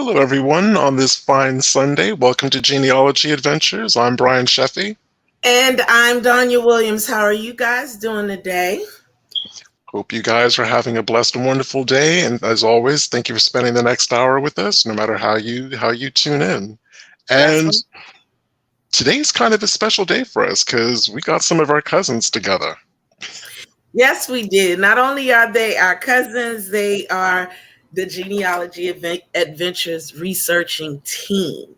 Hello, everyone, on this fine Sunday. Welcome to Genealogy Adventures. I'm Brian Sheffy. And I'm Donya Williams. How are you guys doing today? Hope you guys are having a blessed and wonderful day. And as always, thank you for spending the next hour with us, no matter how you tune in. That's And today's kind of a special day for us because we got some of our cousins together. Yes, we did. Not only are they our cousins, they are the Genealogy Adventures researching team.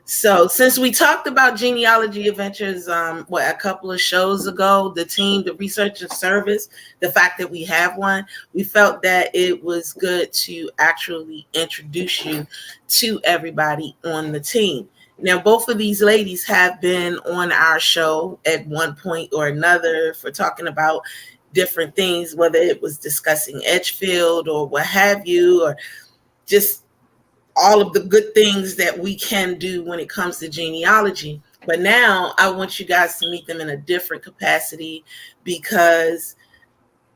So, since we talked about Genealogy Adventures, a couple of shows ago, the team, the research and service, the fact that we have one, we felt that it was good to actually introduce you to everybody on the team. Now, both of these ladies have been on our show at one point or another for talking about different things, whether it was discussing Edgefield or what have you, or just all of the good things that we can do when it comes to genealogy. But now I want you guys to meet them in a different capacity because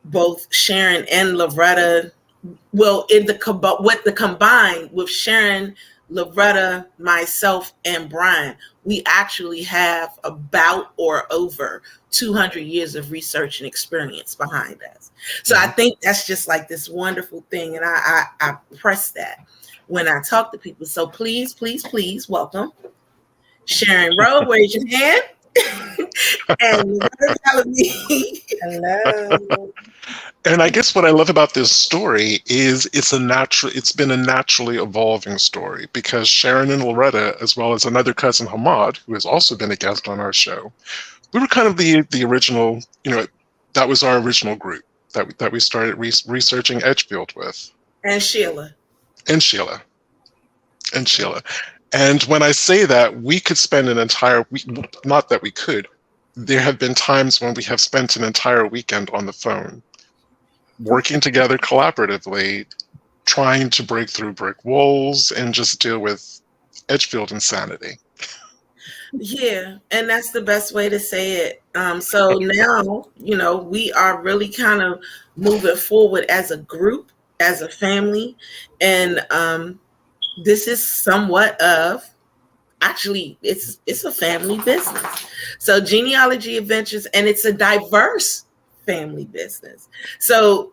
both Sharon and Loretta, well, in the combined with Sharon, Loretta, myself, and Brian, we actually have about or over 200 years of research and experience behind us. So I think that's just like this wonderful thing. And I press that when I talk to people. So please, please, please welcome Sharon Rowe. Raise your hand. And Loretta Bellamy. Hello. And I guess what I love about this story is it's been a naturally evolving story because Sharon and Loretta, as well as another cousin Hamad, who has also been a guest on our show, we were kind of the original, that was our original group that we started researching Edgefield with. And Sheila. And Sheila. And Sheila. And when I say that, we could spend an entire week, not that we could, there have been times when we have spent an entire weekend on the phone, working together collaboratively, trying to break through brick walls and just deal with Edgefield insanity. Yeah, and that's the best way to say it. So now, we are really kind of moving forward as a group, as a family, and this is somewhat of actually it's a family business. So Genealogy Adventures, and it's a diverse family business. So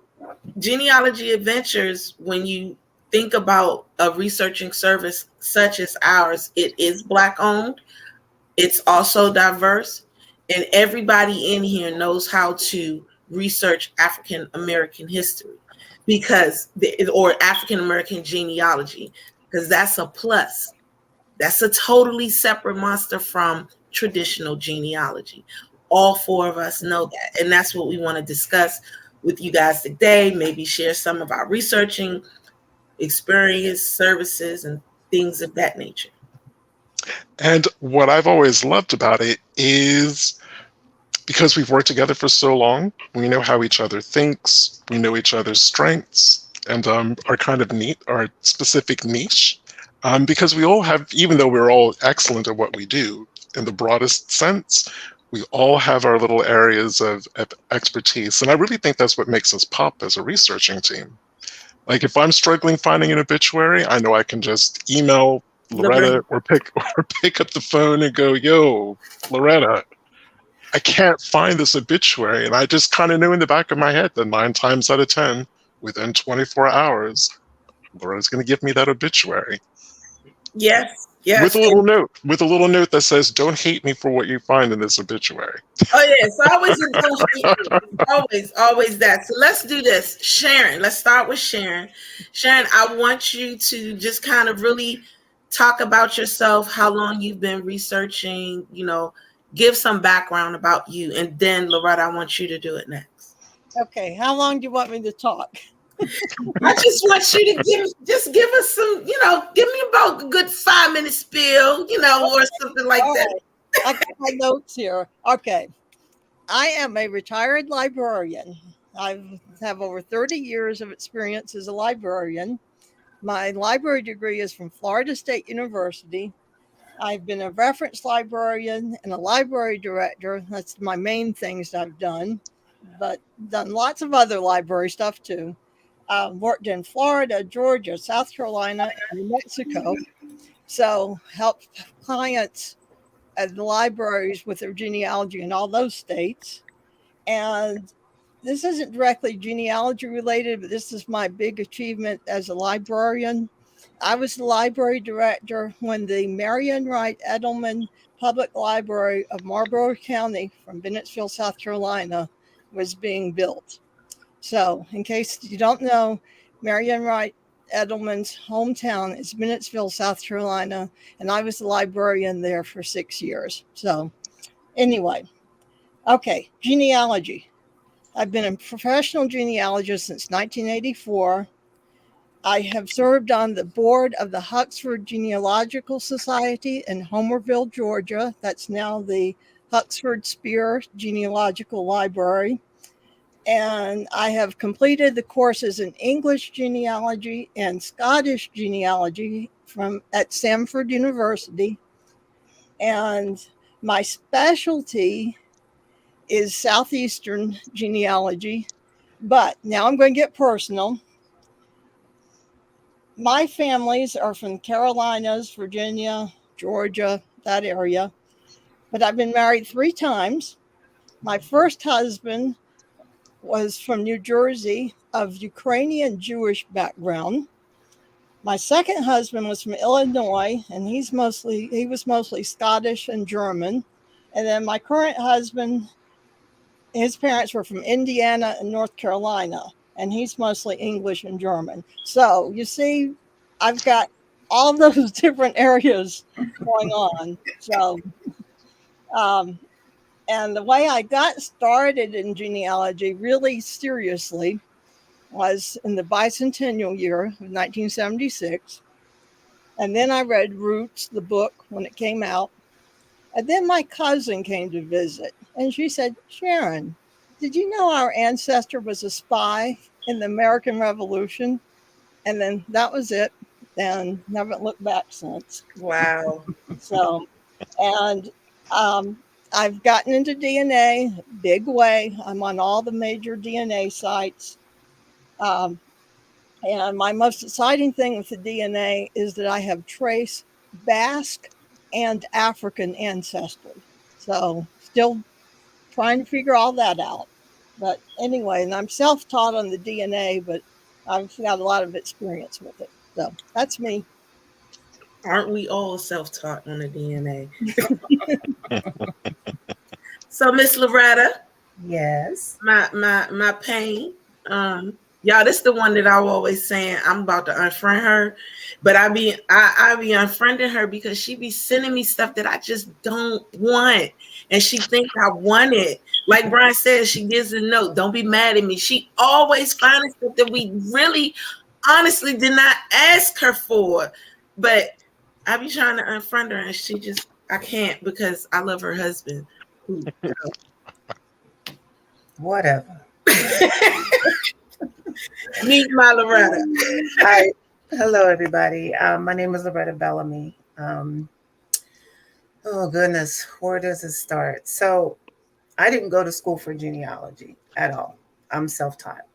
Genealogy Adventures, when you think about a researching service such as ours, it is Black owned. It's also diverse, and everybody in here knows how to research African American history or African American genealogy, because that's a plus. That's a totally separate monster from traditional genealogy. All four of us know that, and that's what we want to discuss with you guys today. Maybe share some of our researching experience, services, and things of that nature. And what I've always loved about it is because we've worked together for so long, we know how each other thinks, we know each other's strengths, and our kind of our specific niche. Because we all have, even though we're all excellent at what we do in the broadest sense, we all have our little areas of expertise. And I really think that's what makes us pop as a researching team. Like if I'm struggling finding an obituary, I know I can just email Loretta or pick up the phone and go, yo, Loretta, I can't find this obituary. And I just kind of knew in the back of my head that 9 times out of 10, within 24 hours, Loretta's going to give me that obituary. Yes. With a little note that says, don't hate me for what you find in this obituary. Oh, yeah. It's always that. So let's do this. Sharon, let's start with Sharon. Sharon, I want you to just kind of really talk about yourself, how long you've been researching, give some background about you. And then, Loretta, I want you to do it next. Okay. How long do you want me to talk? I just want you to give us some, give me about a good 5-minute spiel, or something like that. I got my notes here. Okay. I am a retired librarian. I have over 30 years of experience as a librarian. My library degree is from Florida State University. I've been a reference librarian and a library director. That's my main things I've done, but done lots of other library stuff too. Worked in Florida, Georgia, South Carolina, and New Mexico. So helped clients at the libraries with their genealogy in all those states. And this isn't directly genealogy related, but this is my big achievement as a librarian. I was the library director when the Marion Wright Edelman Public Library of Marlborough County from Bennettsville, South Carolina, was being built. So, in case you don't know, Marion Wright Edelman's hometown is Bennettsville, South Carolina, and I was the librarian there for 6 years. So, anyway, okay, genealogy. I've been a professional genealogist since 1984. I have served on the board of the Huxford Genealogical Society in Homerville, Georgia. That's now the Huxford Spear Genealogical Library. And I have completed the courses in English genealogy and Scottish genealogy at Samford University. And my specialty is Southeastern genealogy. But now I'm going to get personal. My families are from Carolinas, Virginia, Georgia, that area. But I've been married 3 times. My first husband was from New Jersey, of Ukrainian Jewish background. My second husband was from Illinois, and he was mostly Scottish and German. And then my current husband, his parents were from Indiana and North Carolina, and he's mostly English and German. So you see, I've got all those different areas going on. So, and the way I got started in genealogy really seriously was in the bicentennial year of 1976. And then I read Roots, the book, when it came out. And then my cousin came to visit, and she said, Sharon, did you know our ancestor was a spy in the American Revolution? And then that was it, and haven't looked back since. Wow. So, and I've gotten into DNA big way. I'm on all the major DNA sites. And my most exciting thing with the DNA is that I have trace Basque and African ancestry. So still trying to figure all that out. But anyway, and I'm self-taught on the DNA, but I've got a lot of experience with it. So that's me. Aren't we all self-taught on the DNA? So, Miss Loretta. Yes. My pain. Y'all, this is the one that I was always saying I'm about to unfriend her, but I be unfriending her because she be sending me stuff that I just don't want, and she thinks I want it. Like Brian says, she gives a note. Don't be mad at me. She always finds stuff that we really, honestly, did not ask her for, but I be trying to unfriend her, and I can't because I love her husband. Whatever. Meet my Loretta. Hi. Hello, everybody. My name is Loretta Bellamy. Oh, goodness. Where does it start? So I didn't go to school for genealogy at all. I'm self-taught.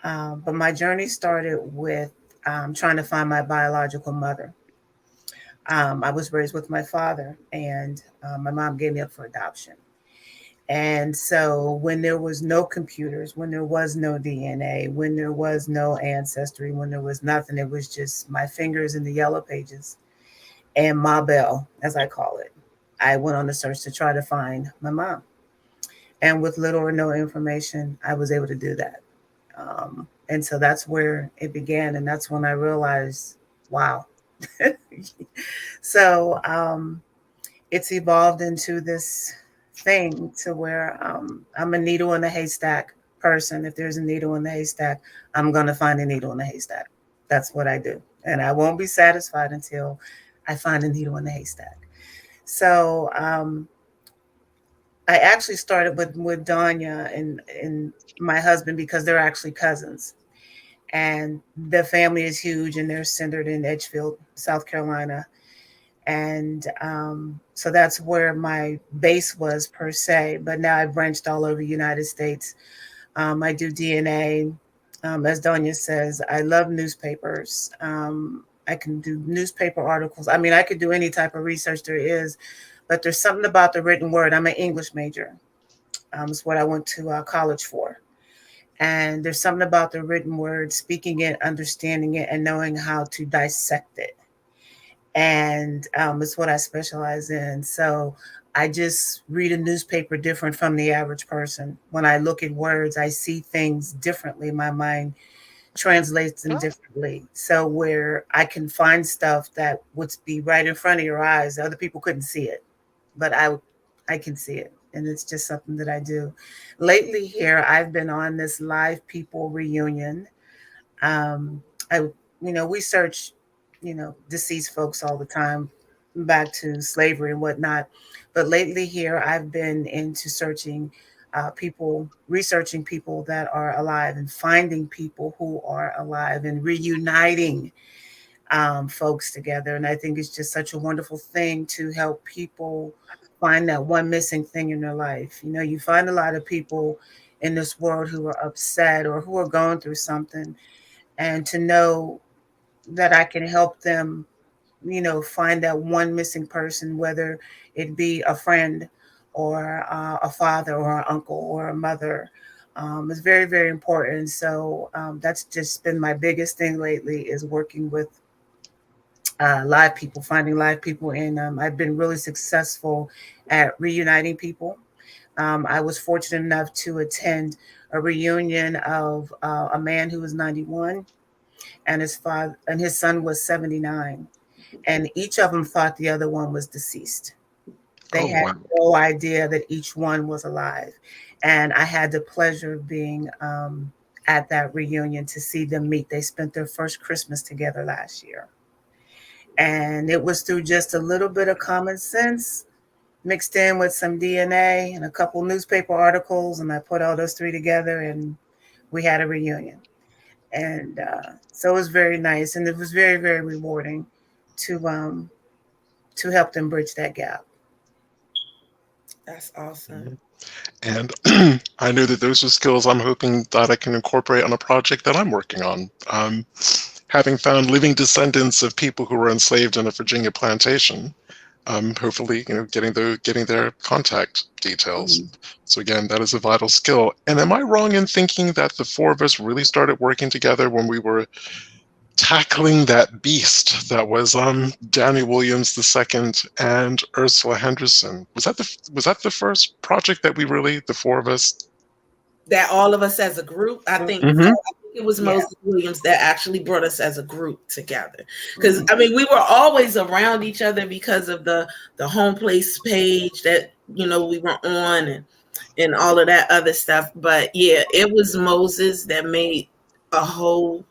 But my journey started with trying to find my biological mother. I was raised with my father, and my mom gave me up for adoption. And so when there was no computers, when there was no DNA, when there was no ancestry, when there was nothing, it was just my fingers in the yellow pages and Ma Bell, as I call it. I went on a search to try to find my mom. And with little or no information, I was able to do that. And so that's where it began. And that's when I realized, wow. So it's evolved into this thing to where I'm a needle in a haystack person. If there's a needle in the haystack, I'm going to find a needle in the haystack. That's what I do. And I won't be satisfied until I find a needle in the haystack. So I actually started with Danya and my husband because they're actually cousins. And the family is huge, and they're centered in Edgefield, South Carolina. And so that's where my base was per se. But now I've branched all over the United States. I do DNA. As Donya says, I love newspapers. I can do newspaper articles. I mean, I could do any type of research there is, but there's something about the written word. I'm an English major. It's what I went to college for. And there's something about the written word, speaking it, understanding it, and knowing how to dissect it. And it's what I specialize in. So I just read a newspaper different from the average person. When I look at words, I see things differently. My mind translates them differently. So where I can find stuff that would be right in front of your eyes, other people couldn't see it, but I can see it. And it's just something that I do. Lately here, I've been on this Live People reunion. I, we search, deceased folks all the time back to slavery and whatnot. But lately here, I've been into searching people, researching people that are alive and finding people who are alive and reuniting folks together. And I think it's just such a wonderful thing to help people find that one missing thing in their life. You find a lot of people in this world who are upset or who are going through something, and to know that I can help them, find that one missing person, whether it be a friend or a father or an uncle or a mother, is very, very important. So that's just been my biggest thing lately, is working with live people, finding live people. And I've been really successful at reuniting people. I was fortunate enough to attend a reunion of a man who was 91 and his father and his son was 79. And each of them thought the other one was deceased. They had no idea that each one was alive. And I had the pleasure of being at that reunion to see them meet. They spent their first Christmas together last year. And it was through just a little bit of common sense mixed in with some DNA and a couple newspaper articles. And I put all those three together and we had a reunion. And so it was very nice. And it was very, very rewarding to help them bridge that gap. That's awesome. And I know that those are skills I'm hoping that I can incorporate on a project that I'm working on. Having found living descendants of people who were enslaved in a Virginia plantation, hopefully, getting their contact details. So again, that is a vital skill. And am I wrong in thinking that the four of us really started working together when we were tackling that beast that was Daniel Williams II and Ursula Henderson? Was that the first project that we really, the four of us, that all of us as a group? I think it was Moses Williams that actually brought us as a group together. Because I mean, we were always around each other because of the home place page that we were on and all of that other stuff. But yeah, it was Moses that made a whole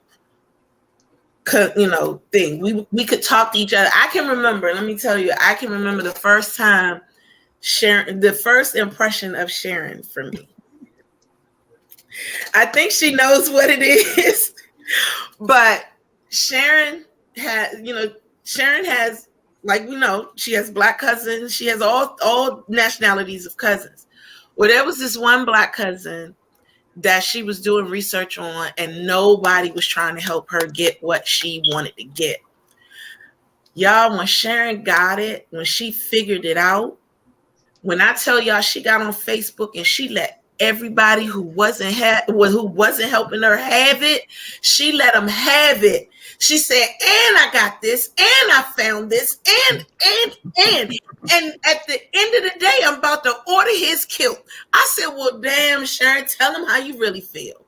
thing. We could talk to each other. I can remember, let me tell you, I can remember the first time Sharon, the first impression of Sharon for me. I think she knows what it is, but Sharon has, like we know, she has Black cousins. She has all nationalities of cousins. Well, there was this one Black cousin that she was doing research on, and nobody was trying to help her get what she wanted to get. Y'all, when Sharon got it, when she figured it out, when I tell y'all she got on Facebook and she let everybody who wasn't helping her have it, she let them have it. She said, and I got this, and I found this, and at the end of the day, I'm about to order his kilt. I said, well, damn, Sharon, tell him how you really feel.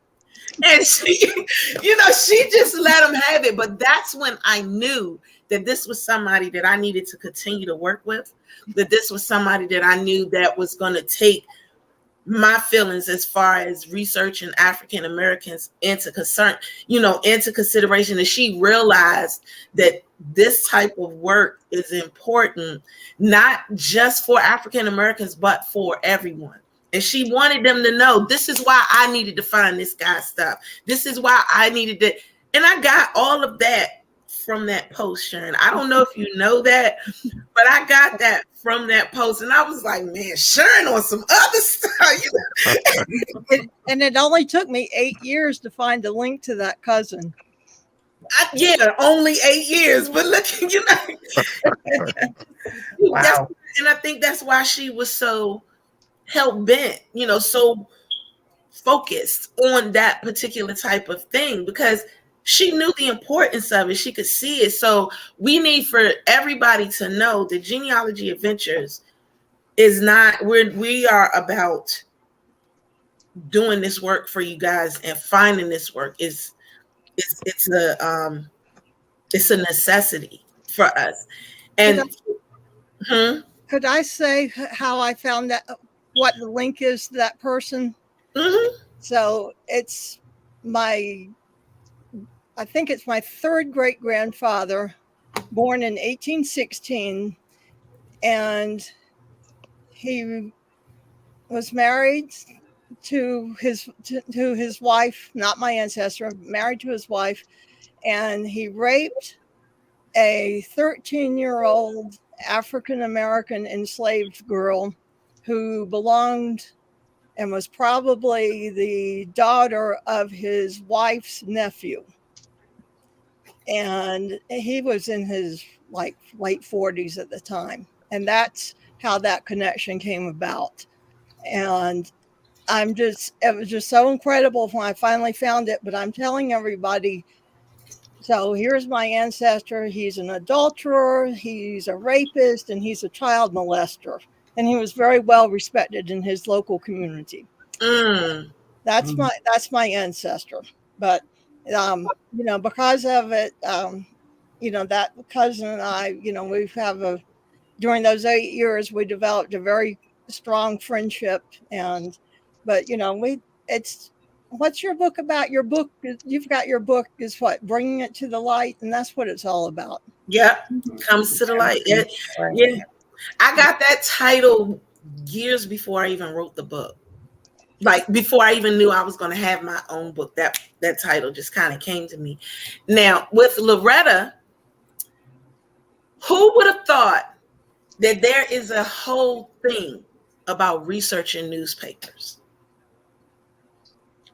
And she, she just let him have it. But that's when I knew that this was somebody that I needed to continue to work with, that this was somebody that I knew that was going to take my feelings as far as researching African Americans into consideration. And she realized that this type of work is important, not just for African Americans, but for everyone. And she wanted them to know, this is why I needed to find this guy's stuff. This is why I needed to. And I got all of that from that post, Sharon. I don't know if you know that, but I got that from that post, and I was like, man, sharing on some other stuff. And it only took me 8 years to find a link to that cousin. Yeah, only 8 years, but look, Wow. and I think that's why she was so hell bent, so focused on that particular type of thing, because she knew the importance of it. She could see it. So we need for everybody to know that Genealogy Adventures is not, we are about doing this work for you guys, and finding this work it's a necessity for us. And could I say how I found that, what the link is to that person? So it's I think it's my third great grandfather, born in 1816, and he was married to his wife, not my ancestor, married to his wife, and he raped a 13-year-old African-American enslaved girl who belonged and was probably the daughter of his wife's nephew. And he was in his late 40s at the time. And that's how that connection came about. And it was just so incredible when I finally found it. But I'm telling everybody, so here's my ancestor. He's an adulterer, he's a rapist, and he's a child molester. And he was very well respected in his local community. That's my ancestor. But because of it, that cousin and I, during those 8 years, we developed a very strong friendship. What's your book about? Your book, you've got your book is what? Bringing it to the light. And that's what it's all about. Yeah. Comes to the light. Yeah. I got that title years before I even wrote the book. Like before I even knew I was going to have my own book, that title just kind of came to me. Now with Loretta, who would have thought that there is a whole thing about researching newspapers?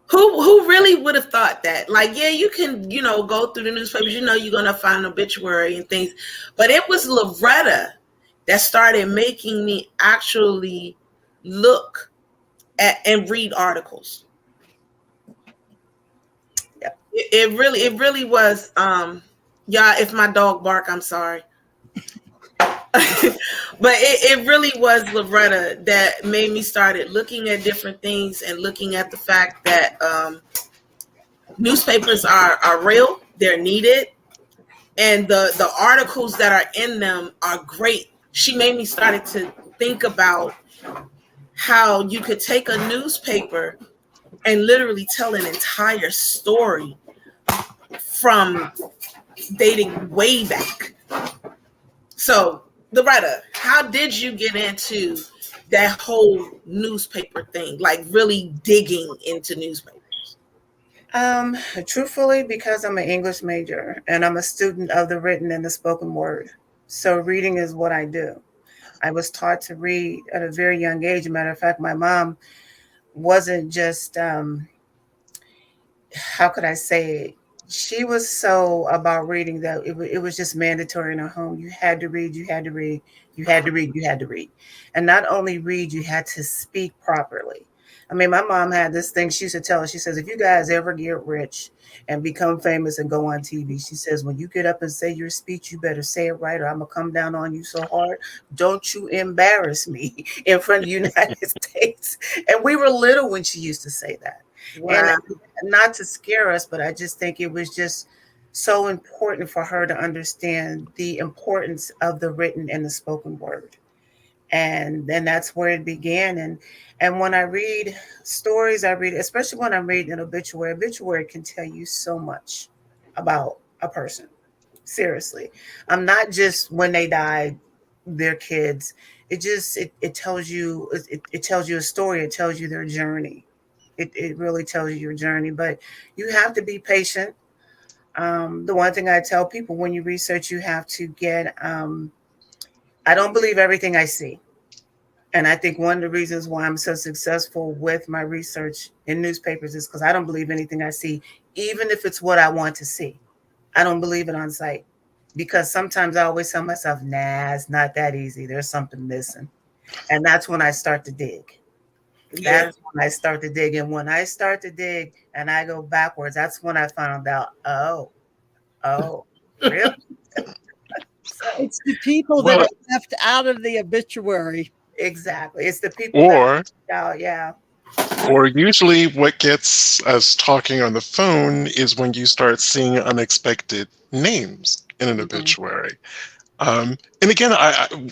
Who really would have thought that? Like, yeah, you can, go through the newspapers, you're going to find obituary and things, but it was Loretta that started making me actually look at and read articles. Yeah. It really was. Y'all, if my dog bark, I'm sorry. But it really was Loretta that made me started looking at different things and looking at the fact that newspapers are real, they're needed, and the articles that are in them are great. She made me started to think about how you could take a newspaper and literally tell an entire story from dating way back. So, Loretta, how did you get into that whole newspaper thing, like really digging into newspapers? Truthfully, because I'm an English major and I'm a student of the written and the spoken word. So reading is what I do. I was taught to read at a very young age. As a matter of fact, my mom wasn't just, how could I say it? She was so about reading that it was just mandatory in her home. You had to read, you had to read, you had to read, you had to read. And not only read, you had to speak properly. I mean, my mom had this thing she used to tell us. She says, if you guys ever get rich and become famous and go on TV, she says, when you get up and say your speech, you better say it right or I'm going to come down on you so hard. Don't you embarrass me in front of the United States. And we were little when she used to say that. Wow. And not to scare us, but I just think it was just so important for her to understand the importance of the written and the spoken word. And then that's where it began. And when I read stories, especially when I'm reading an obituary can tell you so much about a person. Seriously. I'm not just when they died, their kids. It tells you, it tells you a story. It tells you their journey. It really tells you your journey, but you have to be patient. The one thing I tell people when you research, you have to get I don't believe everything I see. And I think one of the reasons why I'm so successful with my research in newspapers is because I don't believe anything I see, even if it's what I want to see. I don't believe it on sight, because sometimes I always tell myself, nah, it's not that easy. There's something missing. And that's when I start to dig. Yeah. That's when I start to dig. And when I start to dig and I go backwards, that's when I found out, oh, really? So, It's the people that Well, are left out of the obituary. exactly. It's the people that or out, yeah. or usually what gets us talking on the phone is when you start seeing unexpected names in an Mhm. obituary. And again,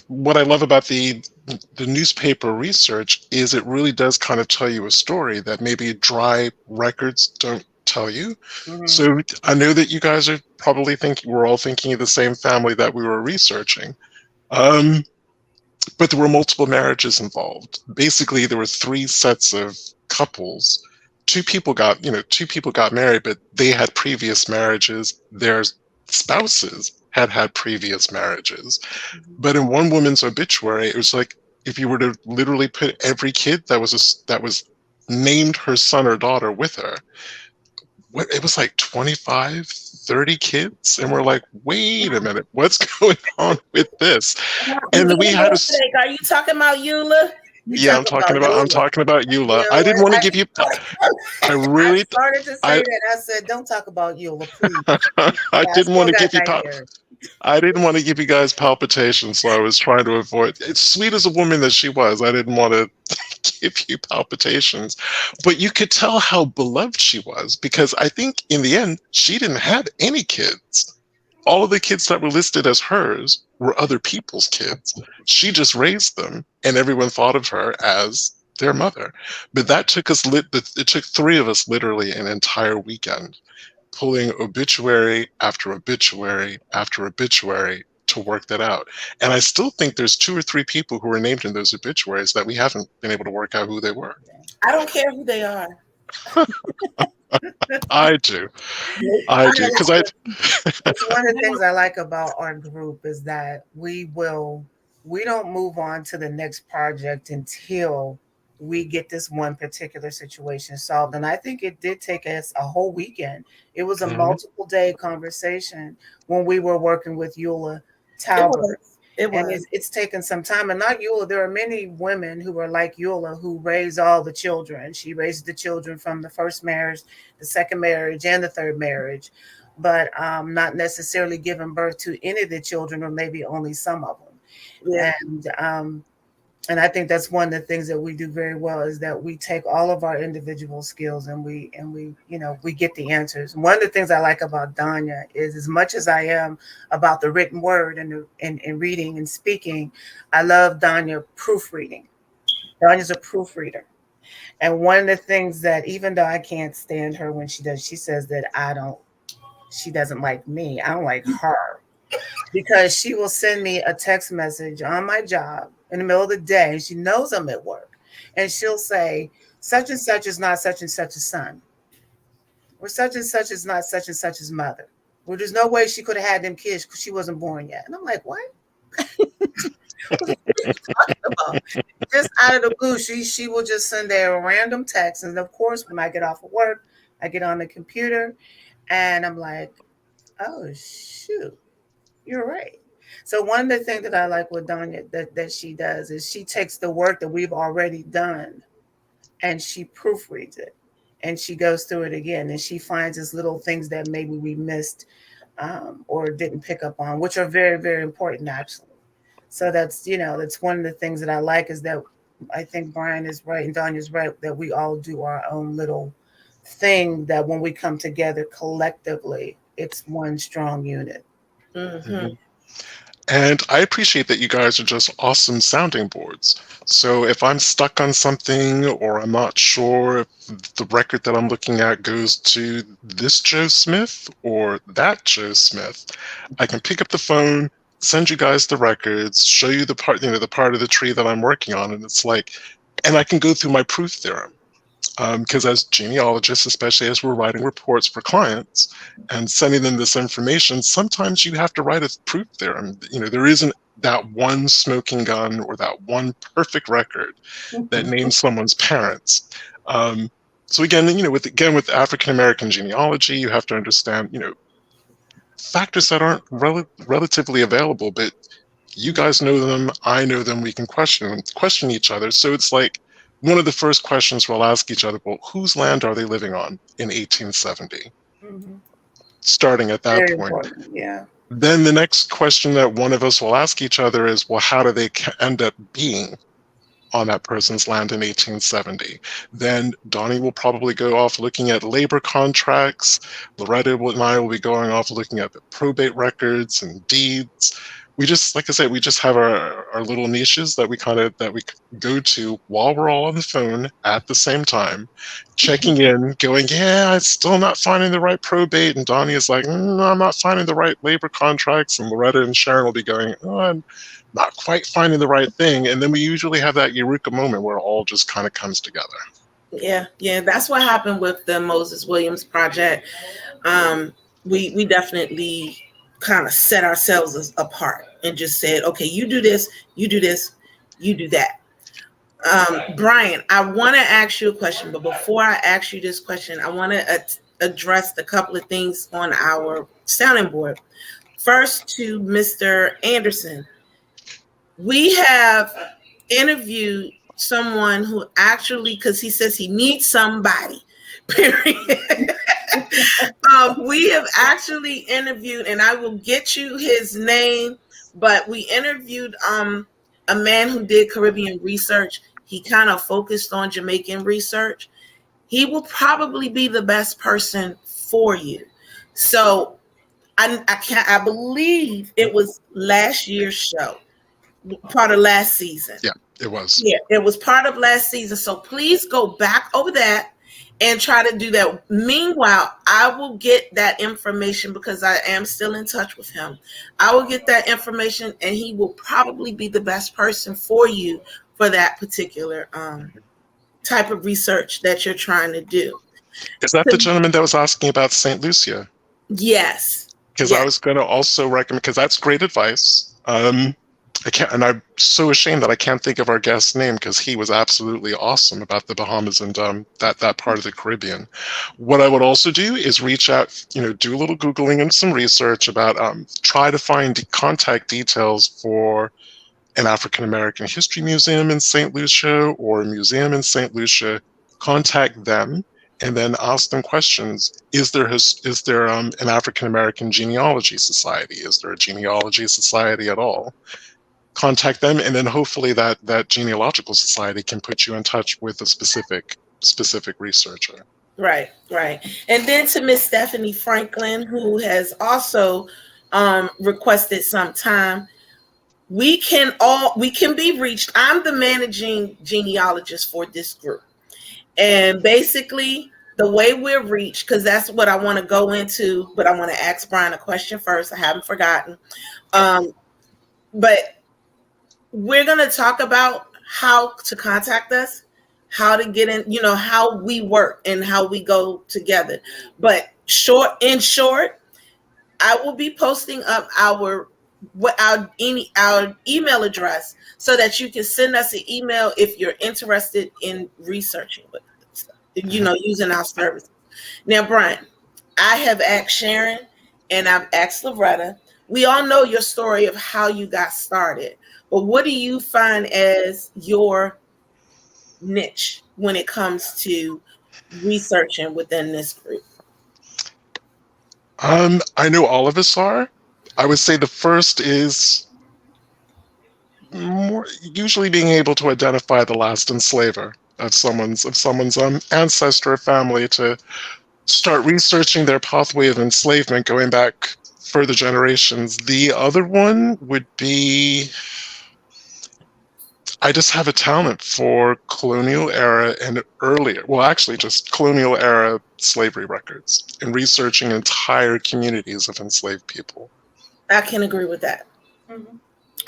what I love about the newspaper research is it really does kind of tell you a story that maybe dry records don't tell you. Mhm. So I know that you guys are probably thinking we're all thinking of the same family that we were researching. But there were multiple marriages involved. Basically, there were three sets of couples. Two people got married, but they had previous marriages. Their spouses had had previous marriages. But in one woman's obituary, it was like if you were to literally put every kid that was named her son or daughter with her, it was like 25, 30 kids, and we're like, wait a minute, what's going on with this? And then we had a Are you talking about Eula? You yeah, talk about I'm Yola. talking about Eula. You I know, didn't want to give you. I I really, started to say I, that. I said, don't talk about Yola, please. I I didn't still want to got give you. nightmares. I didn't want to give you guys palpitations, so I was trying to avoid. As sweet as a woman that she was, I didn't want to give you palpitations. But you could tell how beloved she was because I think in the end she didn't have any kids. All of the kids that were listed as hers were other people's kids. She just raised them, and everyone thought of her as their mother. But that took us it took three of us literally an entire weekend pulling obituary after obituary after obituary to work that out. And I still think there's two or three people who were named in those obituaries that we haven't been able to work out who they were. I don't care who they are. I do. I do. Because I. It's one of the things I like about our group is that we don't move on to the next project until we get this one particular situation solved. And I think it did take us a whole weekend. It was a Mhm. multiple day conversation when we were working with Eula It Talbot. was. It And was. it's taken some time. And not Eula, there are many women who are like Eula who raise all the children. She raised the children from the first marriage, the second marriage, and the third marriage, but not necessarily giving birth to any of the children, or maybe only some of them. Yeah. And I think that's one of the things that we do very well is that we take all of our individual skills and we get the answers. One of the things I like about Danya is, as much as I am about the written word and reading and speaking, I love Danya proofreading. Danya's a proofreader. And one of the things that, even though I can't stand her when she does, she says that she doesn't like me. I don't like her, because she will send me a text message on my job in the middle of the day. And she knows I'm at work. And she'll say, such and such is not such and such a son. Or such and such is not such and such's mother. Well, there's no way she could have had them kids because she wasn't born yet. And I'm like, what? What are you talking about? Just out of the blue, she will just send a random text. And of course, when I get off of work, I get on the computer and I'm like, oh, shoot, you're right. So one of the things that I like with Danya that she does is she takes the work that we've already done and she proofreads it and she goes through it again and she finds these little things that maybe we missed or didn't pick up on, which are very, very important actually. So that's one of the things that I like, is that I think Brian is right and Danya's right, that we all do our own little thing, that when we come together collectively, it's one strong unit. Mm-hmm. And I appreciate that you guys are just awesome sounding boards. So if I'm stuck on something or I'm not sure if the record that I'm looking at goes to this Joe Smith or that Joe Smith, I can pick up the phone, send you guys the records, show you the part of the tree that I'm working on, and it's like, and I can go through my proof theorem. Because as genealogists, especially as we're writing reports for clients and sending them this information, sometimes you have to write a proof theorem. There isn't that one smoking gun or that one perfect record that names someone's parents. So again, with African American genealogy, you have to understand, factors that aren't relatively available, but you guys know them, I know them, we can question each other. So it's like one of the first questions we'll ask each other, well, whose land are they living on in 1870? Mm-hmm. Starting at that Very point. important. Yeah. Then the next question that one of us will ask each other is, well, how do they end up being on that person's land in 1870? Then Donnie will probably go off looking at labor contracts. Loretta and I will be going off looking at the probate records and deeds. We just, like I said, we just have our little niches that we go to while we're all on the phone at the same time, checking in, going, yeah, I'm still not finding the right probate. And Donnie is like, I'm not finding the right labor contracts. And Loretta and Sharon will be going, oh, I'm not quite finding the right thing. And then we usually have that eureka moment where it all just kind of comes together. Yeah, that's what happened with the Moses Williams project. We definitely kind of set ourselves apart and just said, okay, you do this, you do this, you do that. Brian, I want to ask you a question, but before I ask you this question, I want to address a couple of things on our sounding board. First, to Mr. Anderson. We have interviewed someone who actually, because he says he needs somebody, period. We have actually interviewed, and I will get you his name, but we interviewed a man who did Caribbean research. He kind of focused on Jamaican research. He will probably be the best person for you. So I believe it was last year's show. Part of last season. Yeah, it was. Yeah, it was part of last season. So please go back over that and try to do that. Meanwhile, I will get that information because I am still in touch with him. I will get that information and he will probably be the best person for you for that particular type of research that you're trying to do. Is that the gentleman that was asking about St. Lucia? Yes. Because I was going to also recommend, because that's great advice. I can't, and I'm so ashamed that I can't think of our guest's name because he was absolutely awesome about the Bahamas and that part of the Caribbean. What I would also do is reach out, do a little Googling and some research about, try to find contact details for an African American history museum in St. Lucia or a museum in St. Lucia. Contact them and then ask them questions. Is there an African American genealogy society? Is there a genealogy society at all? Contact them, and then hopefully that genealogical society can put you in touch with a specific researcher. Right. And then to Miss Stephanie Franklin, who has also requested some time. We can be reached. I'm the managing genealogist for this group. And basically the way we're reached, because that's what I want to go into, but I want to ask Brian a question first. I haven't forgotten. But we're going to talk about how to contact us, how to get in, how we work and how we go together. But in short, I will be posting up our email address so that you can send us an email if you're interested in researching with stuff, using our services. Now, Brian, I have asked Sharon and I've asked Loretta. We all know your story of how you got started, but what do you find as your niche when it comes to researching within this group? I know all of us are. I would say the first is more usually being able to identify the last enslaver of someone's ancestor or family, to start researching their pathway of enslavement going back further generations. The other one would be, I just have a talent for colonial era and earlier, well, actually just colonial era slavery records and researching entire communities of enslaved people. I can agree with that. Mm-hmm.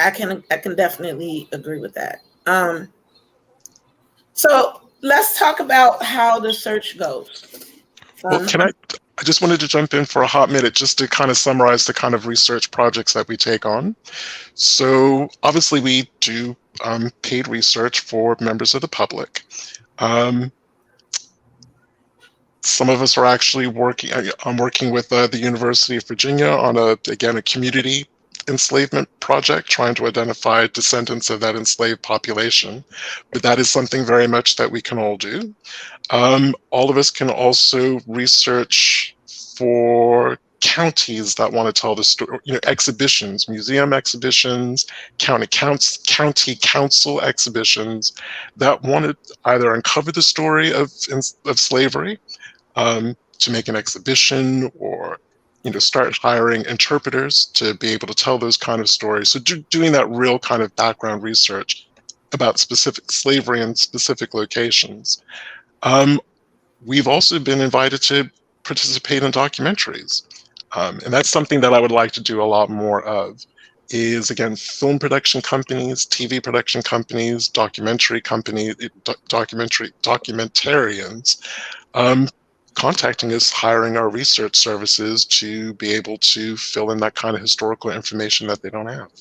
I can definitely agree with that. So let's talk about how the search goes. Well, I just wanted to jump in for a hot minute just to kind of summarize the kind of research projects that we take on. So obviously we do paid research for members of the public. Some of us are actually working. I'm working with the University of Virginia on a community enslavement project, trying to identify descendants of that enslaved population. But that is something very much that we can all do. All of us can also research for counties that want to tell the story, exhibitions, museum exhibitions, county council exhibitions that want to either uncover the story of slavery, to make an exhibition, or start hiring interpreters to be able to tell those kind of stories. So doing that real kind of background research about specific slavery in specific locations. We've also been invited to participate in documentaries. And that's something that I would like to do a lot more of, is again, film production companies, TV production companies, documentary companies, documentarians, contacting us, hiring our research services to be able to fill in that kind of historical information that they don't have.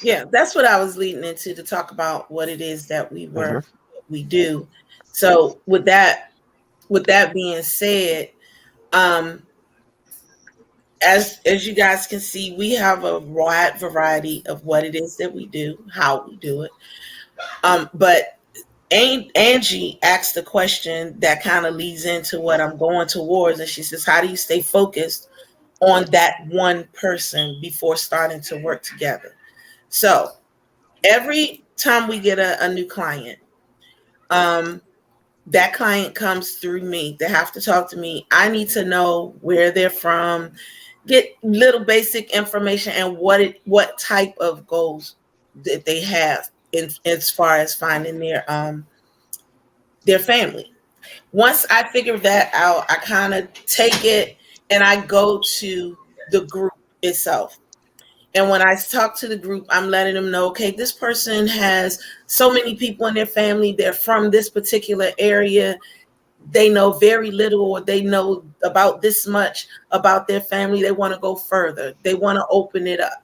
Yeah, that's what I was leading into, to talk about what it is that we do. So with that being said, as you guys can see, we have a wide variety of what it is that we do, how we do it. But Angie asked a question that kind of leads into what I'm going towards, and she says, how do you stay focused on that one person before starting to work together? So every time we get a new client, that client comes through me. They have to talk to me. I need to know where they're from, get little basic information, and what type of goals that they have as far as finding their family. Once I figure that out, I kind of take it and I go to the group itself. And when I talk to the group, I'm letting them know, okay, this person has so many people in their family. They're from this particular area. They know very little, or they know about this much about their family. They want to go further. They want to open it up.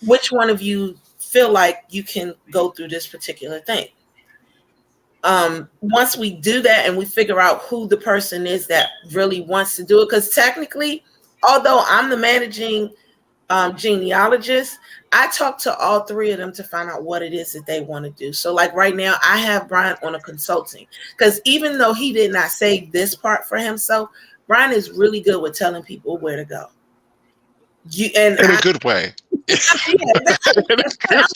Which one of you feel like you can go through this particular thing? Once we do that and we figure out who the person is that really wants to do it, because technically, although I'm the managing genealogist, I talk to all three of them to find out what it is that they want to do. So like right now, I have Brian on a consulting, because even though he did not say this part for himself, Brian is really good with telling people where to go. In a good way. In a good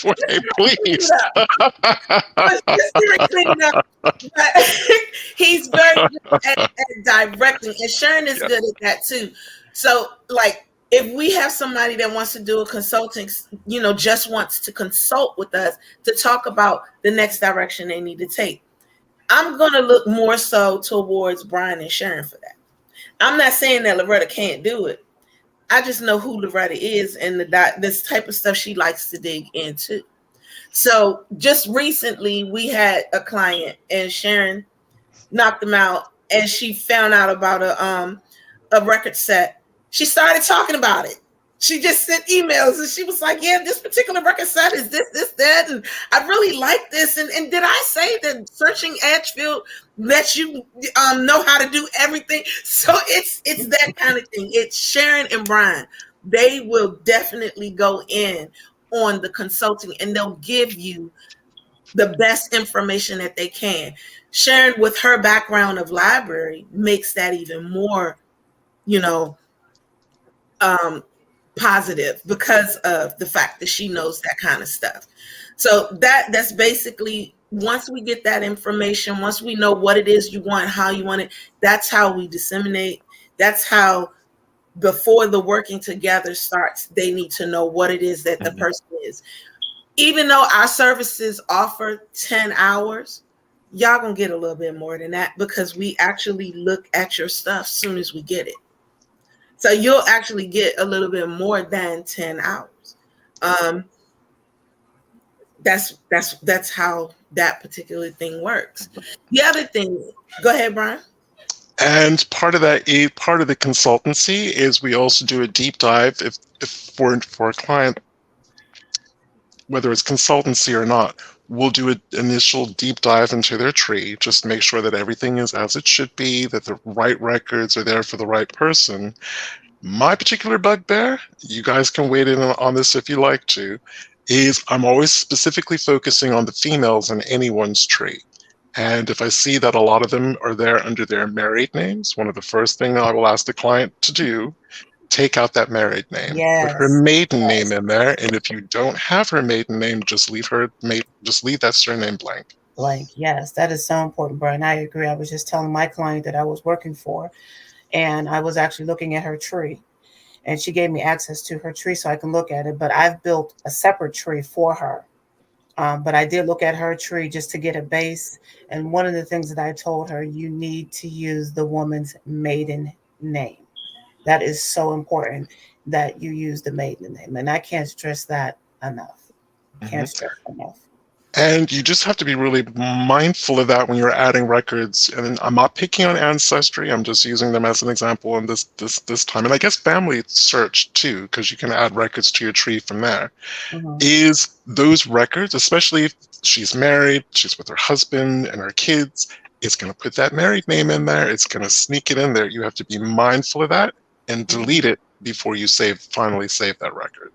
way, please. He's very good at directing, and Sharon is good at that too. So like, if we have somebody that wants to do a consulting, just wants to consult with us to talk about the next direction they need to take, I'm going to look more so towards Brian and Sharon for that. I'm not saying that Loretta can't do it. I just know who Loretta is and this type of stuff she likes to dig into. So just recently we had a client and Sharon knocked them out, and she found out about a record set. She started talking about it. She just sent emails and she was like, yeah, this particular record set is this, that. And I really like this. And did I say that searching Edgefield lets you know how to do everything? So it's that kind of thing. It's Sharon and Brian. They will definitely go in on the consulting, and they'll give you the best information that they can. Sharon, with her background of library, makes that even more, positive, because of the fact that she knows that kind of stuff. So that's basically, once we get that information, once we know what it is you want, how you want it, that's how we disseminate. That's how, before the working together starts, they need to know what it is that the person is. Even though our services offer 10 hours, y'all gonna get a little bit more than that, because we actually look at your stuff as soon as we get it. So you'll actually get a little bit more than 10 hours. that's how that particular thing works. The other thing, go ahead, Brian. And part of that, part of the consultancy is we also do a deep dive if for a client, whether it's consultancy or not, we'll do an initial deep dive into their tree, just make sure that everything is as it should be, that the right records are there for the right person. My particular bugbear, you guys can wade in on this if you like to, is I'm always specifically focusing on the females in anyone's tree. And if I see that a lot of them are there under their married names, one of the first things I will ask the client to do, take out that married name, put her Yes. maiden name in there, and if you don't have her maiden name, just leave that surname blank. Blank. Yes, that is so important, Brian. I agree. I was just telling my client that I was working for, and I was actually looking at her tree, and she gave me access to her tree so I can look at it. But I've built a separate tree for her. But I did look at her tree just to get a base. And one of the things that I told her, you need to use the woman's maiden name. That is so important that you use the maiden name. And I can't stress that enough. Can't stress enough. And you just have to be really mindful of that when you're adding records. And I'm not picking on Ancestry. I'm just using them as an example in this time. And I guess Family Search too, because you can add records to your tree from there. Is those records, especially if she's married, she's with her husband and her kids, it's going to put that married name in there. It's going to sneak it in there. You have to be mindful of that and delete it before you finally save that record.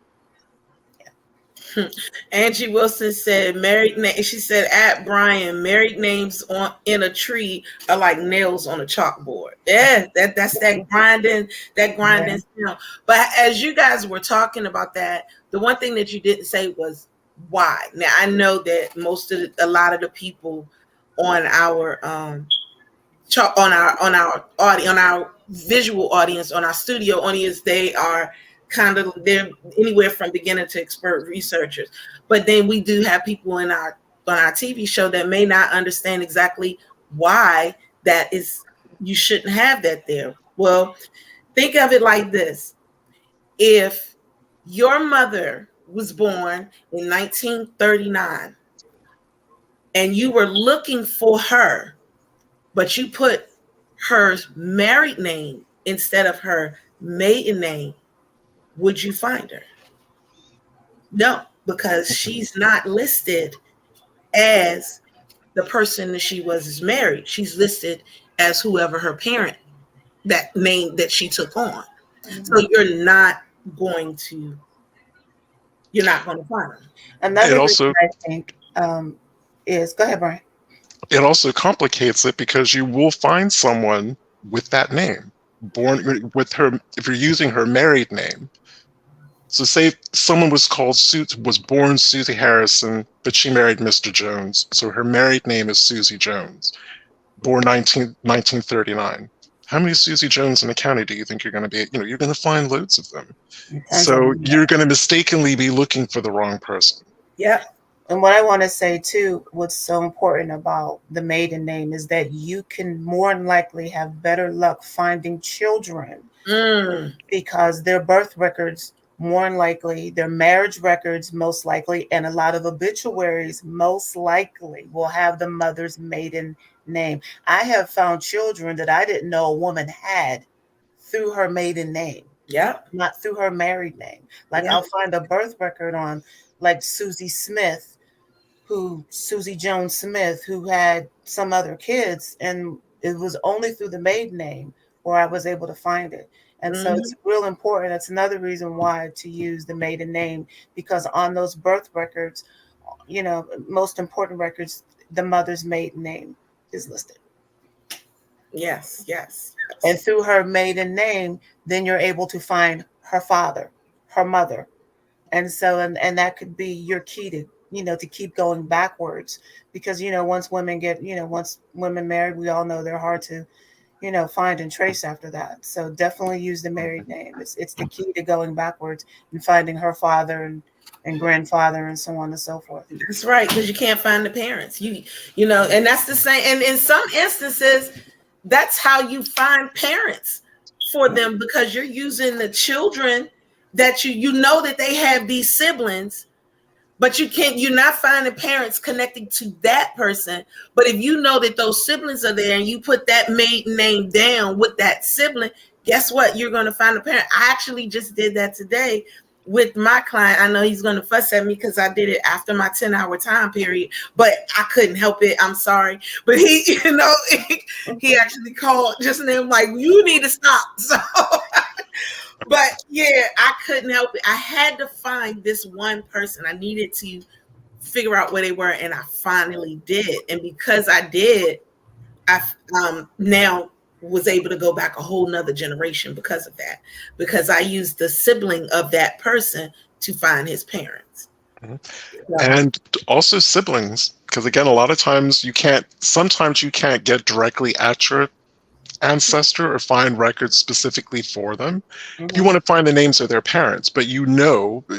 Angie Wilson said married name. She said at Brian, married names in a tree are like nails on a chalkboard. Yeah, that's that grinding sound. But as you guys were talking about that, the one thing that you didn't say was why. Now I know that a lot of the people on our visual audience, on our studio audience, they're anywhere from beginner to expert researchers. But then we do have people on our TV show that may not understand exactly why that is. You shouldn't have that there. Well, think of it like this: if your mother was born in 1939 and you were looking for her, but you put her married name instead of her maiden name, would you find her? No, because she's not listed as the person that she was married. She's listed as whoever her parent, that name that she took on. So you're not going to find her. Another reason I think is, go ahead, Brian. It also complicates it because you will find someone with that name, born with her, if you're using her married name. So say someone was born Susie Harrison, but she married Mr. Jones. So her married name is Susie Jones, born 1939. How many Susie Jones in the county do you think you're going to be? You're going to find loads of them. So you're going to mistakenly be looking for the wrong person. Yeah. And what I want to say too, what's so important about the maiden name is that you can more than likely have better luck finding children because their birth records, more than likely, their marriage records, most likely, and a lot of obituaries, most likely, will have the mother's maiden name. I have found children that I didn't know a woman had through her maiden name. Yeah. Not through her married name. Like I'll find a birth record on like Susie Jones Smith, who had some other kids, and it was only through the maiden name where I was able to find it. And so it's real important. That's another reason why to use the maiden name, because on those birth records, most important records, the mother's maiden name is listed. Yes. And through her maiden name, then you're able to find her father, her mother. And so, and that could be your key to keep going backwards, because, once women married, we all know they're hard to, find and trace after that. So definitely use the married name. It's the key to going backwards and finding her father and grandfather and so on and so forth. That's right, because you can't find the parents. And that's the same. And in some instances, that's how you find parents for them, because you're using the children that you know that they have these siblings, But you're not finding parents connecting to that person. But if you know that those siblings are there and you put that maiden name down with that sibling, guess what? You're going to find a parent. I actually just did that today with my client. I know he's going to fuss at me because I did it after my 10-hour time period, but I couldn't help it. I'm sorry. But he, he actually called just now, like, you need to stop. So, but yeah, I couldn't help it. I had to find this one person. I needed to figure out where they were, and I finally did. And because I did, I now was able to go back a whole nother generation because of that, because I used the sibling of that person to find his parents. Mm-hmm. And also siblings, because again, a lot of times sometimes you can't get directly at your ancestor or find records specifically for them. Mm-hmm. You want to find the names of their parents, but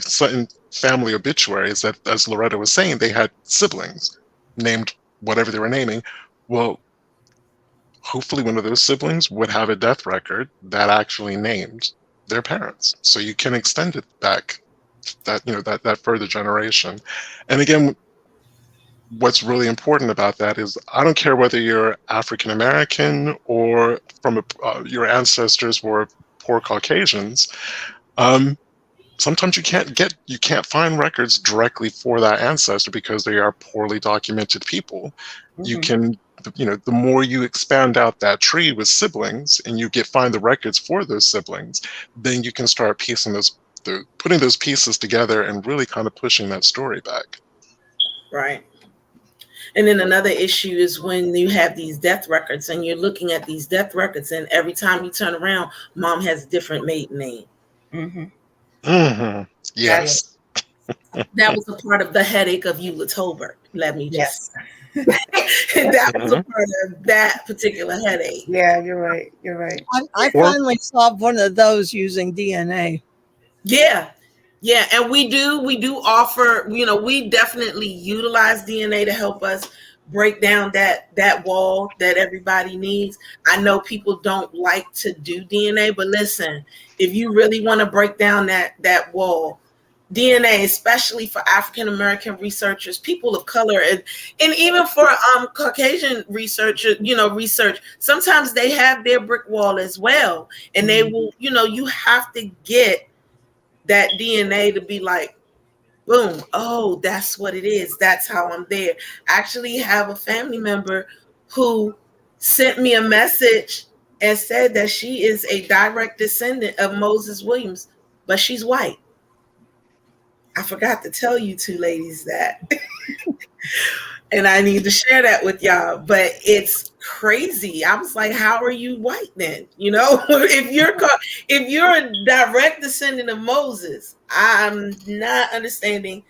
certain family obituaries that, as Loretta was saying, they had siblings named whatever they were naming. Well, hopefully one of those siblings would have a death record that actually named their parents, so you can extend it back that further generation. And again, what's really important about that is I don't care whether you're African American or from your ancestors were poor Caucasians. Sometimes you can't find records directly for that ancestor because they are poorly documented people. Mm-hmm. You can, the more you expand out that tree with siblings and you find the records for those siblings, then you can start putting those pieces together and really kind of pushing that story back. Right. And then another issue is when you have these death records and you're looking at these death records, and every time you turn around, mom has a different maiden name. Mm-hmm. Mm-hmm. Yes. That was a part of the headache of Eula Tolbert. Let me just. That was a part of that particular headache. Yeah, you're right. You're right. I finally solved one of those using DNA. Yeah. Yeah, and we do offer, we definitely utilize DNA to help us break down that wall that everybody needs. I know people don't like to do DNA, but listen, if you really want to break down that wall, DNA, especially for African American researchers, people of color, and even for Caucasian researchers, research, sometimes they have their brick wall as well, and they will, you have to get that DNA to be like, boom, oh, that's what it is. That's how I'm there. I actually have a family member who sent me a message and said that she is a direct descendant of Moses Williams, but she's white. I forgot to tell you two ladies that. And I need to share that with y'all, but it's crazy. I was like, how are you white then? If you're a direct descendant of Moses, I'm not understanding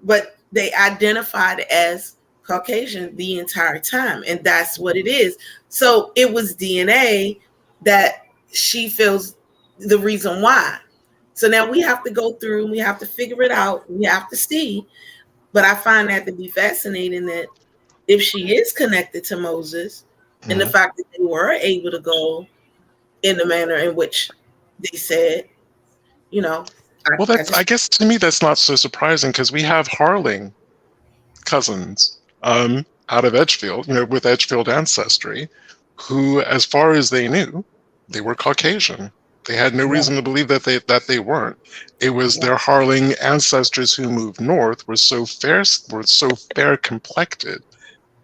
but they identified as Caucasian the entire time, and that's what it is. So it was DNA that she feels the reason why. So now we have to go through and we have to figure it out. We have to see. But I find that to be fascinating, that if she is connected to Moses, mm-hmm. and the fact that they were able to go in the manner in which they said, I guess to me that's not so surprising, because we have Harling cousins out of Edgefield, with Edgefield ancestry, who, as far as they knew, they were Caucasian. They had no reason to believe that they weren't. It was their Harling ancestors who moved north were so fair complected.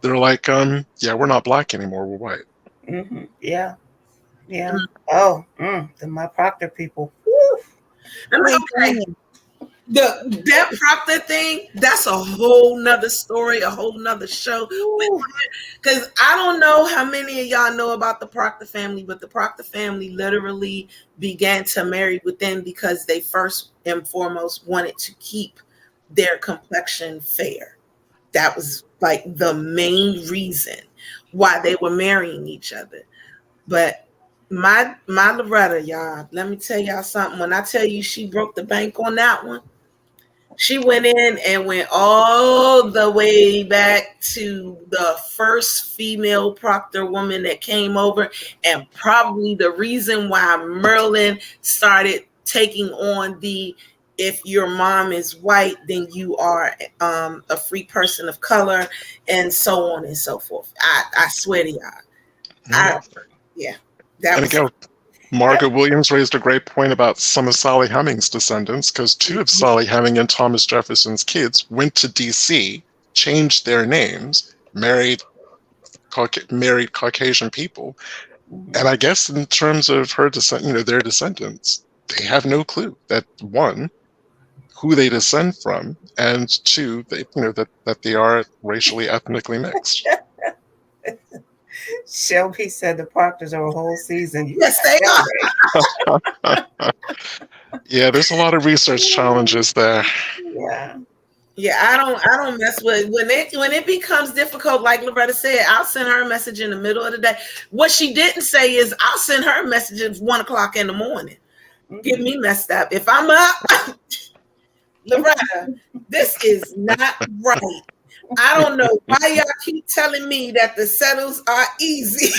They're like, we're not black anymore. We're white. Mm-hmm. Yeah. Mm-hmm. Oh, the my Proctor people. Woo. Okay. That Proctor thing, that's a whole nother story, a whole nother show. Because I don't know how many of y'all know about the Proctor family, but the Proctor family literally began to marry within because they first and foremost wanted to keep their complexion fair. That was like the main reason why they were marrying each other. But my Loretta, y'all, let me tell y'all something. When I tell you she broke the bank on that one, she went in and went all the way back to the first female Proctor woman that came over, and probably the reason why Merlin started taking on the if your mom is white, then you are a free person of color, and so on and so forth. I swear to y'all. Yeah. Yeah, that And was. again, Margaret Williams raised a great point about some of Sally Hemings' descendants, because two of Sally Heming and Thomas Jefferson's kids went to D.C., changed their names, married Caucasian people, and I guess in terms of her their descendants, they have no clue that, one, who they descend from, and two, that they are racially, ethnically mixed. Shelby said the Proctors are a whole season. Yes, they are. Yeah, there's a lot of research challenges there. Yeah. Yeah, I don't mess with when it becomes difficult. Like Loretta said, I'll send her a message in the middle of the day. What she didn't say is I'll send her a message at 1:00 in the morning. Get me messed up. If I'm up, Loretta, this is not right. I don't know why y'all keep telling me that the settles are easy.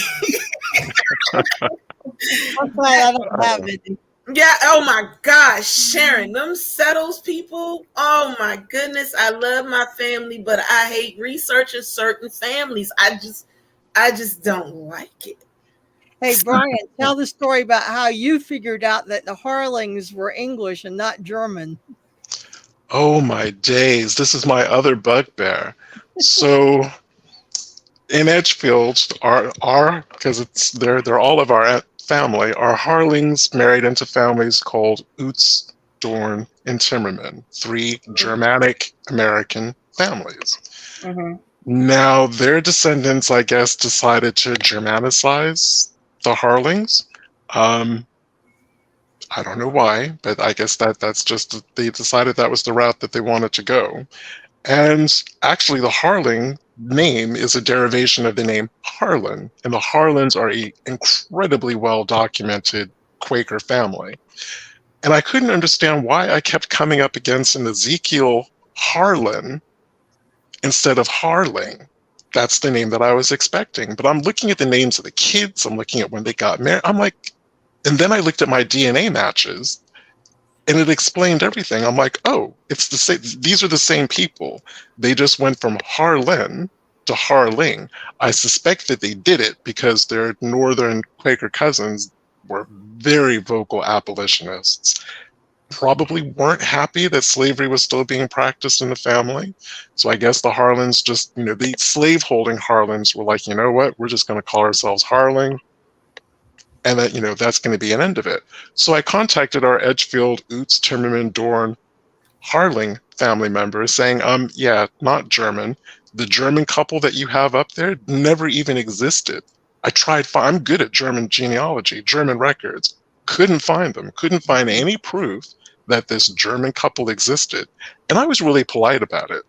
I'm glad I don't have any. Yeah, oh my gosh, Sharon, them settles people. Oh my goodness, I love my family, but I hate researching certain families. I just don't like it. Hey, Brian, tell the story about how you figured out that the Harlings were English and not German. Oh my days, this is my other bugbear. So in Edgefield, because they're all of our family, our Harlings married into families called Oots, Dorn, and Timmerman, three Germanic American families. Mm-hmm. Now, their descendants, I guess, decided to Germanicize the Harlings. I don't know why, but I guess that's just, they decided that was the route that they wanted to go. And actually, the Harling name is a derivation of the name Harlan, and the Harlans are an incredibly well-documented Quaker family. And I couldn't understand why I kept coming up against an Ezekiel Harlan instead of Harling. That's the name that I was expecting. But I'm looking at the names of the kids, I'm looking at when they got married, I'm like, and then I looked at my DNA matches, and it explained everything. I'm like, oh, it's the same. These are the same people. They just went from Harlan to Harling. I suspect that they did it because their northern Quaker cousins were very vocal abolitionists. Probably weren't happy that slavery was still being practiced in the family. So I guess the Harlans just, the slave-holding Harlans were like, you know what, we're just going to call ourselves Harling. And that, that's going to be an end of it. So I contacted our Edgefield, Oots, Timmerman, Dorn, Harling family members saying, yeah, not German. The German couple that you have up there never even existed. I tried, I'm good at German genealogy, German records. Couldn't find them, couldn't find any proof that this German couple existed. And I was really polite about it.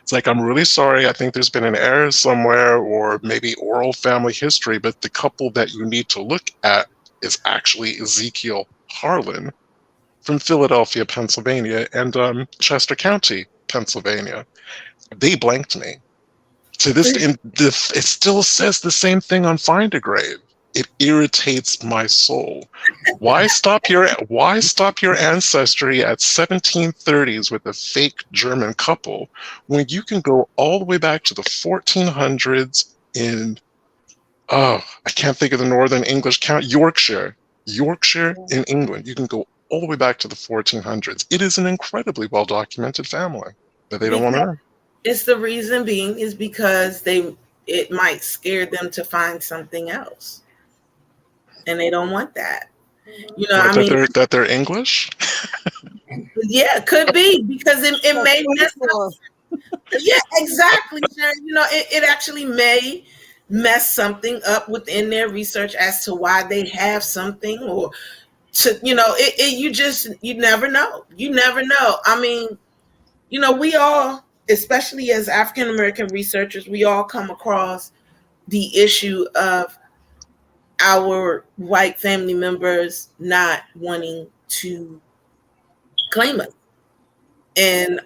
It's like, I'm really sorry, I think there's been an error somewhere, or maybe oral family history, but the couple that you need to look at is actually Ezekiel Harlan from Philadelphia, Pennsylvania, and Chester County, Pennsylvania. They blanked me. To this, it still says the same thing on Find a Grave. It irritates my soul. Why stop your ancestry at 1730s with a fake German couple when you can go all the way back to the 1400s in, I can't think of the Northern English county, Yorkshire in England. You can go all the way back to the 1400s. It is an incredibly well-documented family, but they don't want to know. It's the reason being is because it might scare them to find something else. And they don't want that. That they're English? Yeah, could be, because it may mess up. Yeah, exactly. It actually may mess something up within their research as to why they have something, or to, you never know. You never know. I mean, we all, especially as African American researchers, we all come across the issue of our white family members not wanting to claim us. And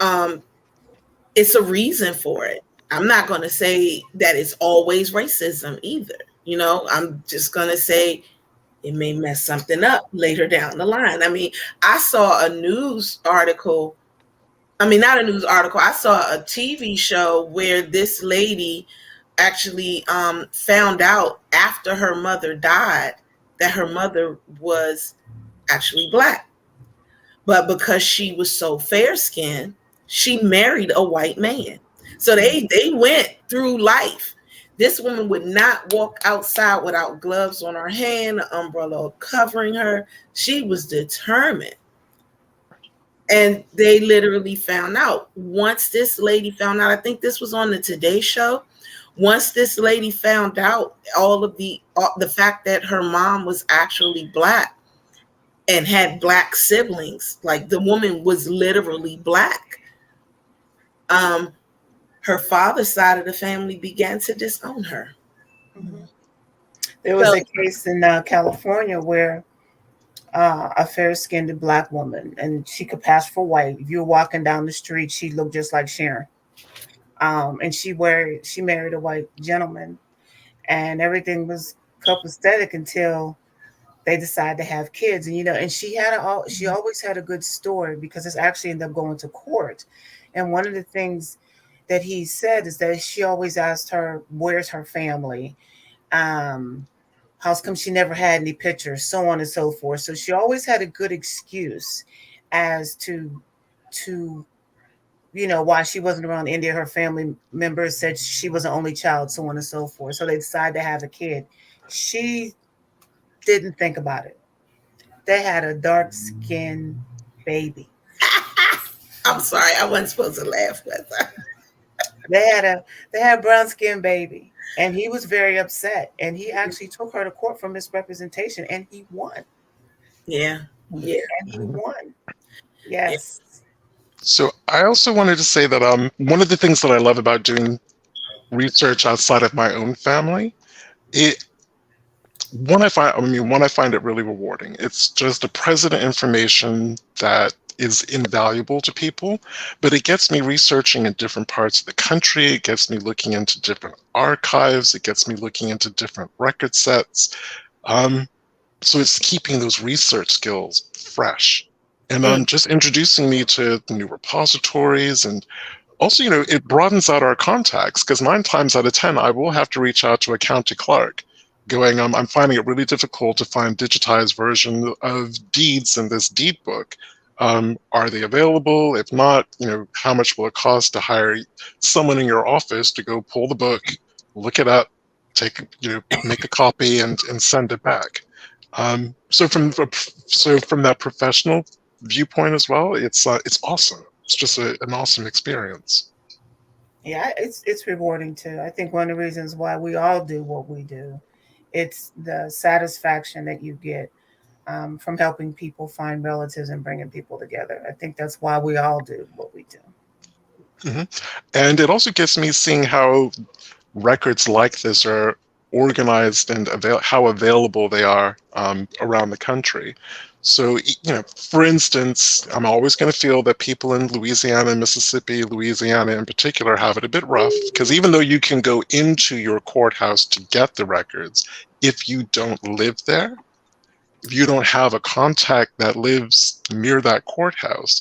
it's a reason for it. I'm not going to say that it's always racism either. I'm just going to say it may mess something up later down the line. I mean, I saw a news article. I mean, not a news article. I saw a TV show where this lady actually found out after her mother died that her mother was actually black. But because she was so fair skinned, she married a white man. So they went through life. This woman would not walk outside without gloves on her hand, an umbrella covering her. She was determined. And they literally found out. Once this lady found out, I think this was on the Today Show. Once this lady found out all of the fact that her mom was actually black and had black siblings, like the woman was literally black. Her father's side of the family began to disown her. Mm-hmm. There was a case in California where a fair-skinned black woman, and she could pass for white. If you were walking down the street, she looked just like Sharon. And she married a white gentleman, and everything was copacetic until they decided to have kids. And and she always had a good story, because it's actually ended up going to court. And one of the things that he said is that she always asked her, "Where's her family? How come she never had any pictures?" So on and so forth. So she always had a good excuse as to why she wasn't around India. Her family members said she was an only child, so on and so forth. So they decided to have a kid. She didn't think about it. They had a dark-skinned baby. I'm sorry, I wasn't supposed to laugh, but They had a brown-skinned baby, and he was very upset. And he actually took her to court for misrepresentation, and he won. Yeah. And he won. Yes. So I also wanted to say that one of the things that I love about doing research outside of my own family, I find it really rewarding. It's just a present information that is invaluable to people, but it gets me researching in different parts of the country. It gets me looking into different archives. It gets me looking into different record sets. So it's keeping those research skills fresh, and just introducing me to new repositories. And also, it broadens out our contacts, because 9 times out of 10, I will have to reach out to a county clerk going, I'm finding it really difficult to find digitized version of deeds in this deed book. Are they available? If not, how much will it cost to hire someone in your office to go pull the book, look it up, make a copy, and send it back. So from that professional viewpoint as well, it's awesome. It's just an awesome experience. Yeah, it's rewarding too. I think one of the reasons why we all do what we do, it's the satisfaction that you get from helping people find relatives and bringing people together. I think that's why we all do what we do. Mm-hmm. And it also gets me seeing how records like this are organized and how available they are around the country. So, for instance, I'm always going to feel that people in Louisiana, Mississippi, Louisiana in particular, have it a bit rough, because even though you can go into your courthouse to get the records, if you don't live there, if you don't have a contact that lives near that courthouse,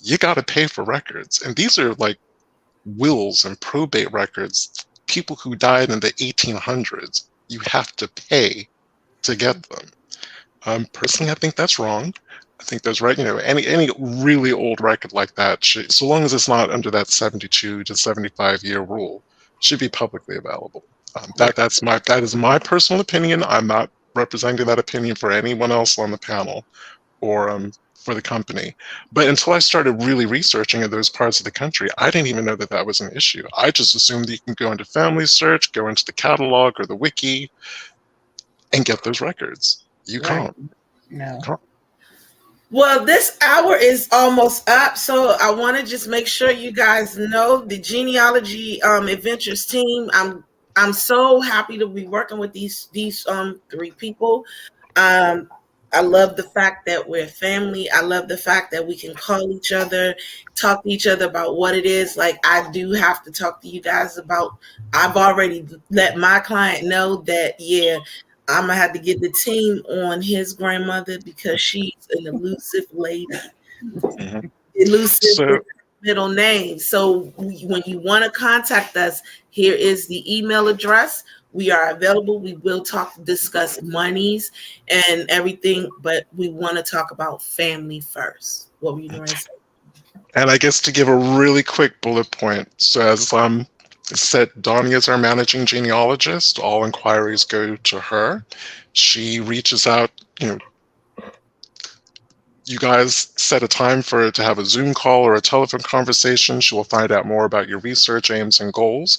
you got to pay for records. And these are like wills and probate records, people who died in the 1800s. You have to pay to get them. Personally, I think that's wrong. I think that's right. Any really old record like that, so long as it's not under that 72 to 75 year rule, should be publicly available. That is my personal opinion. I'm not representing that opinion for anyone else on the panel or for the company. But until I started really researching in those parts of the country, I didn't even know that was an issue. I just assumed that you can go into Family Search, go into the catalog or the wiki, and get those records. You can't. No. You can't. Well, this hour is almost up, so I want to just make sure you guys know the Genealogy Adventures team. I'm so happy to be working with these 3 people. I love the fact that we're family. I love the fact that we can call each other, talk to each other about what it is. Like, I do have to talk to you guys about, I've already let my client know that, I'm gonna have to get the team on his grandmother because she's an elusive lady. Mhm. Elusive So is her middle name. So when you want to contact us, here is the email address. We are available. We will discuss monies and everything, but we want to talk about family first. What were you going to say? and I guess to give a really quick bullet point, so as said, Donnie is our managing genealogist. All inquiries go to her. She reaches out, you guys set a time for it to have a Zoom call or a telephone conversation. She will find out more about your research aims and goals.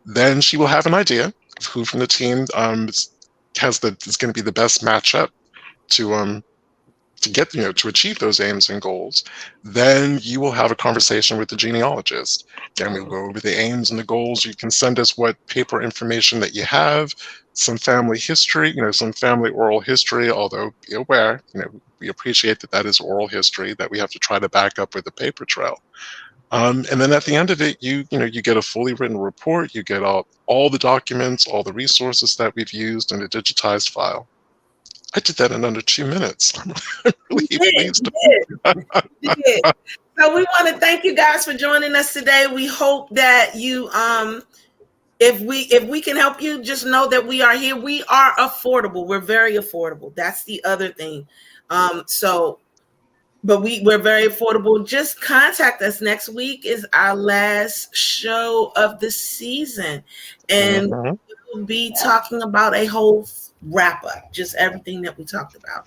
Then she will have an idea of who from the team is going to be the best matchup to get to achieve those aims and goals. Then you will have a conversation with the genealogist, and we'll go over the aims and the goals. You can send us what paper information that you have, some family history, some family oral history, although be aware, we appreciate that that is oral history that we have to try to back up with a paper trail. And then at the end of it, you get a fully written report. You get all the documents, all the resources that we've used in a digitized file. I did that in under 2 minutes. I'm really You did, pleased. you did. So we want to thank you guys for joining us today. We hope that you if we can help you, just know that we are here. We are affordable. We're very affordable. That's the other thing. But we're very affordable. Just contact us. Next week is our last show of the season, and Mhm. we'll be talking about a whole wrap up, just everything that we talked about.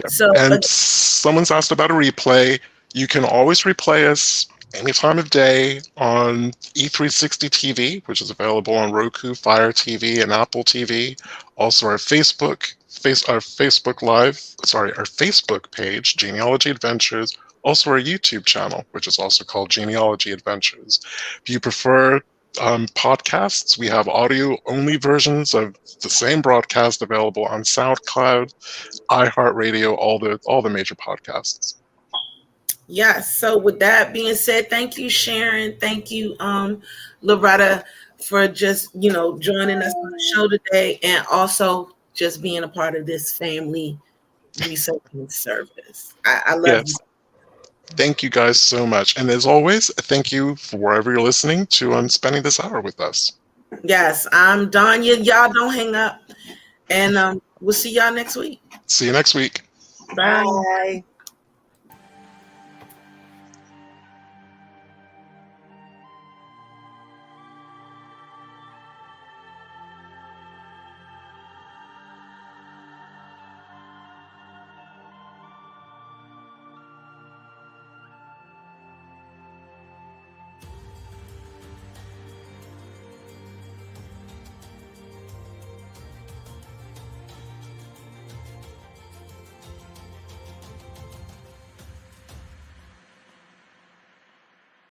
So And someone's asked about a replay. You can always replay us any time of day on E360 TV, which is available on Roku, Fire TV, and Apple TV. Also, our Facebook page, Genealogy Adventures. Also, our YouTube channel, which is also called Genealogy Adventures. If you prefer podcasts, we have audio-only versions of the same broadcast available on SoundCloud, iHeartRadio, all the major podcasts. yes. So with that being said, thank you, Sharon. Thank you, Loretta, for just joining us on the show today, and also just being a part of this family researching service. I love you. Yes, thank you guys so much. And as always, thank you for wherever you're listening to spending this hour with us. Yes, I'm Danya. Y'all don't hang up, and we'll see y'all next week. See you next week. Bye. Bye.